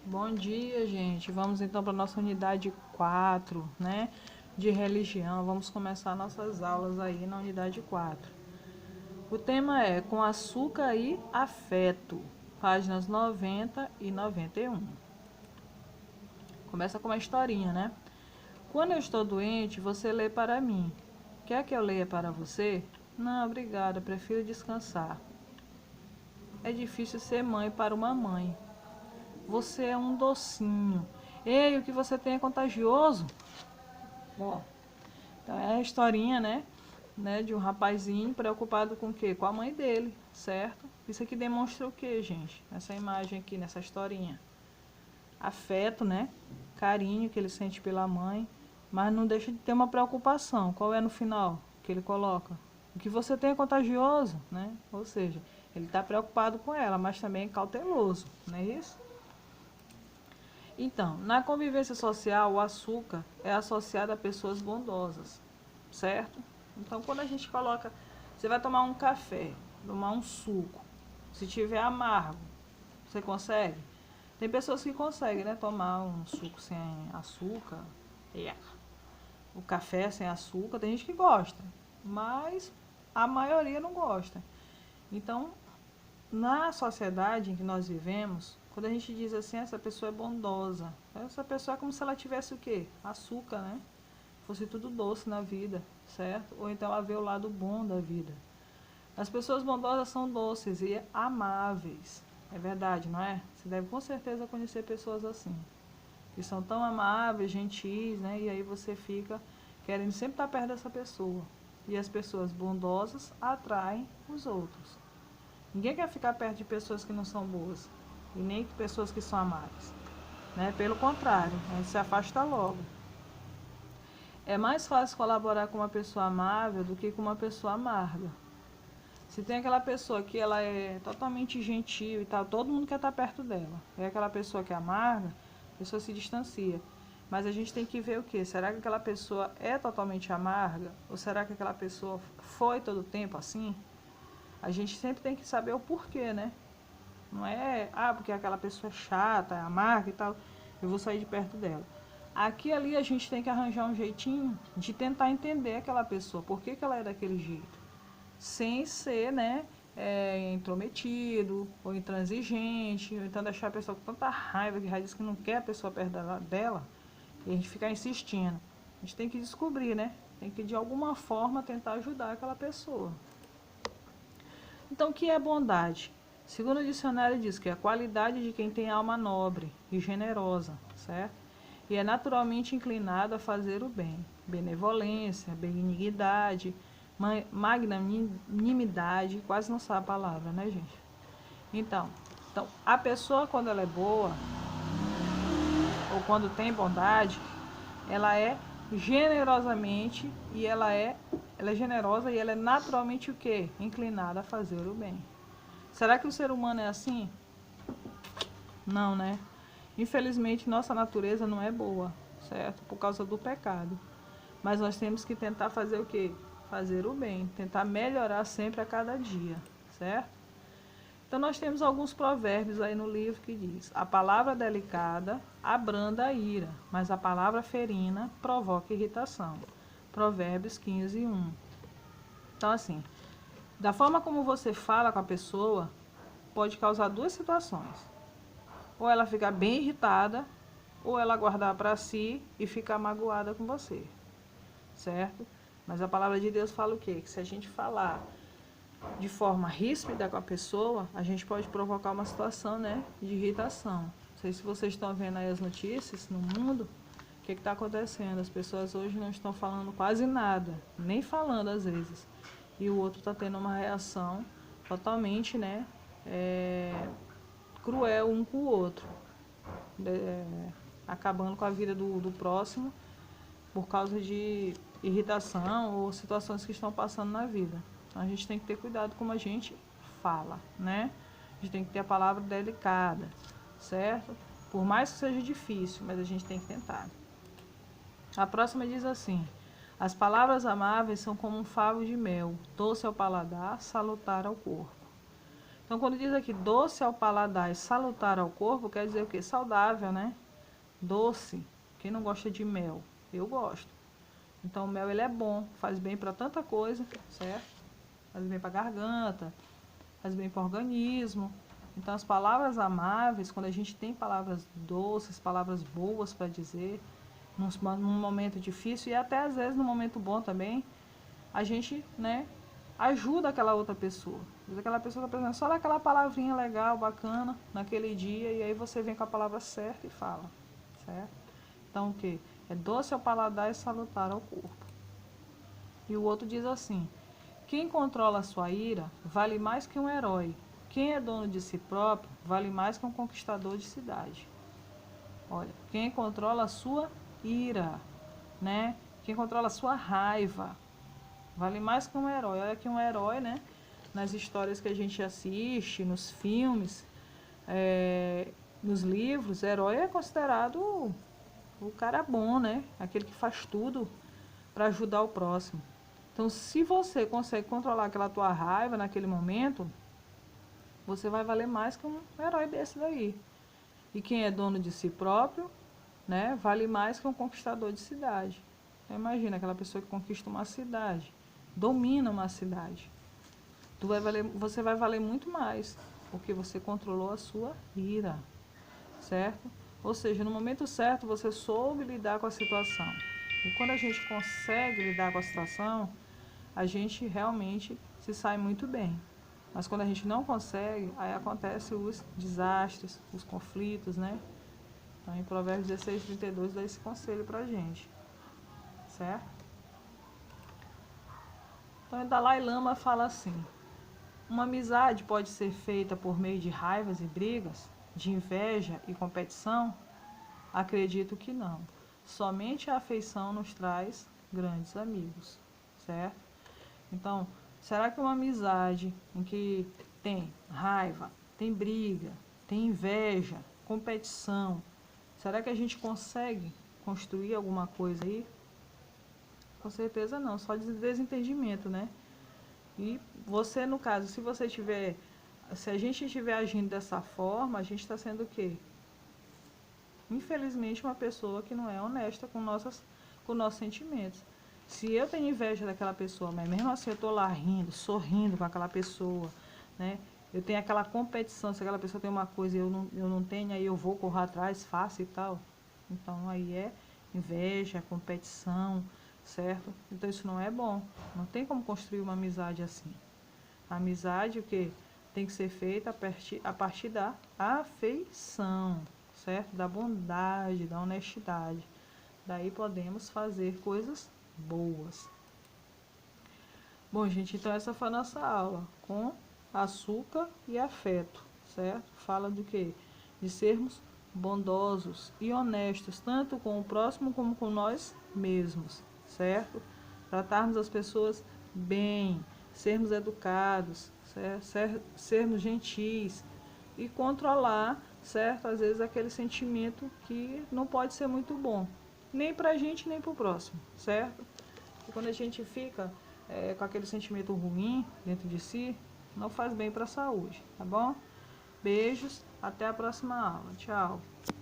Bom dia, gente. Vamos então para a nossa unidade 4, né? De religião. Vamos começar nossas aulas aí na unidade 4. O tema é Com Açúcar e Afeto, páginas 90 e 91. Começa com uma historinha, né? Quando eu estou doente, você lê para mim. Quer que eu leia para você? Não, obrigada, prefiro descansar. É difícil ser mãe para uma mãe. Você é um docinho. Ei, o que você tem é contagioso? Bom, então é a historinha, né, de um rapazinho preocupado com o quê? Com a mãe dele, certo? Isso aqui demonstra o quê, gente? Nessa imagem aqui, nessa historinha. Afeto, né? Carinho que ele sente pela mãe, mas não deixa de ter uma preocupação. Qual é no final que ele coloca? O que você tem é contagioso, né? Ou seja, ele está preocupado com ela, mas também é cauteloso, não é isso? Então, na convivência social, o açúcar é associado a pessoas bondosas, certo? Então, quando a gente coloca, você vai tomar um café, tomar um suco, se tiver amargo, você consegue? Tem pessoas que conseguem, né, tomar um suco sem açúcar, o café sem açúcar, tem gente que gosta, mas a maioria não gosta. Então, na sociedade em que nós vivemos, quando a gente diz assim, essa pessoa é bondosa, essa pessoa é como se ela tivesse o quê? Açúcar, né? Fosse tudo doce na vida, certo? Ou então ela vê o lado bom da vida. As pessoas bondosas são doces e amáveis. É verdade, não é? Você deve com certeza conhecer pessoas assim, que são tão amáveis, gentis, né? E aí você fica querendo sempre estar perto dessa pessoa. E as pessoas bondosas atraem os outros. Ninguém quer ficar perto de pessoas que não são boas e nem de pessoas que são amáveis, né? Pelo contrário, a gente se afasta logo. É mais fácil colaborar com uma pessoa amável do que com uma pessoa amarga. Se tem aquela pessoa que ela é totalmente gentil e tal, todo mundo quer estar perto dela. É aquela pessoa que é amarga, a pessoa se distancia. Mas a gente tem que ver o que? Será que aquela pessoa é totalmente amarga? Ou será que aquela pessoa foi todo o tempo assim? A gente sempre tem que saber o porquê, né? Não é, porque aquela pessoa é chata, é amarga e tal, eu vou sair de perto dela. Aqui e ali a gente tem que arranjar um jeitinho de tentar entender aquela pessoa, por que ela é daquele jeito. Sem ser, né, intrometido, ou intransigente, ou então deixar a pessoa com tanta raiva que já diz que não quer a pessoa perto dela, e a gente ficar insistindo. A gente tem que descobrir, né? Tem que de alguma forma tentar ajudar aquela pessoa. Então, o que é bondade? Segundo o dicionário diz que é a qualidade de quem tem alma nobre e generosa, certo? E é naturalmente inclinado a fazer o bem. Benevolência, benignidade, magnanimidade, quase não sabe a palavra, né, gente? Então, a pessoa quando ela é boa, ou quando tem bondade, ela é generosamente e ela é generosa e ela é naturalmente o quê? Inclinada a fazer o bem. Será que o ser humano é assim? Não, né? Infelizmente, nossa natureza não é boa, certo? Por causa do pecado. Mas nós temos que tentar fazer o quê? Fazer o bem, tentar melhorar sempre a cada dia, certo? Então nós temos alguns provérbios aí no livro que diz: a palavra delicada abranda a ira, mas a palavra ferina provoca irritação. Provérbios 15, 1. Então assim, da forma como você fala com a pessoa, pode causar duas situações. Ou ela ficar bem irritada, ou ela guardar para si e ficar magoada com você, certo? Mas a palavra de Deus fala o quê? Que se a gente falar de forma ríspida com a pessoa, a gente pode provocar uma situação, né, de irritação. Não sei se vocês estão vendo aí as notícias no mundo, o que está acontecendo? As pessoas hoje não estão falando quase nada, nem falando às vezes. E o outro está tendo uma reação totalmente, né, cruel um com o outro, acabando com a vida do próximo por causa de irritação ou situações que estão passando na vida. Então a gente tem que ter cuidado como a gente fala, né? A gente tem que ter a palavra delicada, certo? Por mais que seja difícil, mas a gente tem que tentar. A próxima diz assim: as palavras amáveis são como um favo de mel, doce ao paladar, salutar ao corpo. Então, quando diz aqui doce ao paladar e salutar ao corpo, quer dizer o quê? Saudável, né? Doce. Quem não gosta de mel? Eu gosto. Então, o mel ele é bom, faz bem para tanta coisa, certo? Faz bem para a garganta, faz bem para o organismo. Então, as palavras amáveis, quando a gente tem palavras doces, palavras boas para dizer, num momento difícil e até às vezes num momento bom também, a gente, né, ajuda aquela outra pessoa. Às vezes aquela pessoa está precisando só daquela palavrinha legal, bacana, naquele dia, e aí você vem com a palavra certa e fala, certo? Então, o que? É doce ao paladar e salutar ao corpo. E o outro diz assim: quem controla a sua ira vale mais que um herói. Quem é dono de si próprio vale mais que um conquistador de cidade. Olha, quem controla a sua ira, né? Quem controla a sua raiva vale mais que um herói. Olha que um herói, né? Nas histórias que a gente assiste, nos filmes, nos livros, herói é considerado o cara bom, né? Aquele que faz tudo para ajudar o próximo. Então, se você consegue controlar aquela tua raiva naquele momento, você vai valer mais que um herói desse daí. E quem é dono de si próprio, né, vale mais que um conquistador de cidade. Então, imagina aquela pessoa que conquista uma cidade, domina uma cidade. Você vai valer muito mais, porque você controlou a sua ira, certo? Ou seja, no momento certo você soube lidar com a situação. E quando a gente consegue lidar com a situação, a gente realmente se sai muito bem. Mas quando a gente não consegue, aí acontecem os desastres, os conflitos, né? Então, em Provérbios 16:32 dá esse conselho pra gente, certo? Então, o Dalai Lama fala assim: uma amizade pode ser feita por meio de raivas e brigas, de inveja e competição? Acredito que não. Somente a afeição nos traz grandes amigos, certo? Então, será que uma amizade em que tem raiva, tem briga, tem inveja, competição, será que a gente consegue construir alguma coisa aí? Com certeza não, só de desentendimento, né? E você, no caso, se a gente estiver agindo dessa forma, a gente está sendo o quê? Infelizmente, uma pessoa que não é honesta com nossos sentimentos. Se eu tenho inveja daquela pessoa, mas mesmo assim eu estou lá rindo, sorrindo com aquela pessoa, né? Eu tenho aquela competição, se aquela pessoa tem uma coisa e eu não tenho, aí eu vou, correr atrás, faço e tal. Então aí é inveja, competição, certo? Então isso não é bom. Não tem como construir uma amizade assim. A amizade, o que tem que ser feita a partir da afeição, certo? Da bondade, da honestidade. Daí podemos fazer coisas boas. Bom, gente, então essa foi a nossa aula com açúcar e afeto, certo? Fala do quê? De sermos bondosos e honestos, tanto com o próximo como com nós mesmos, certo? Tratarmos as pessoas bem, sermos educados, certo? Sermos gentis e controlar, certo? Às vezes aquele sentimento que não pode ser muito bom, nem pra gente, nem pro próximo, certo? E quando a gente fica com aquele sentimento ruim dentro de si, não faz bem para a saúde, tá bom? Beijos, até a próxima aula. Tchau.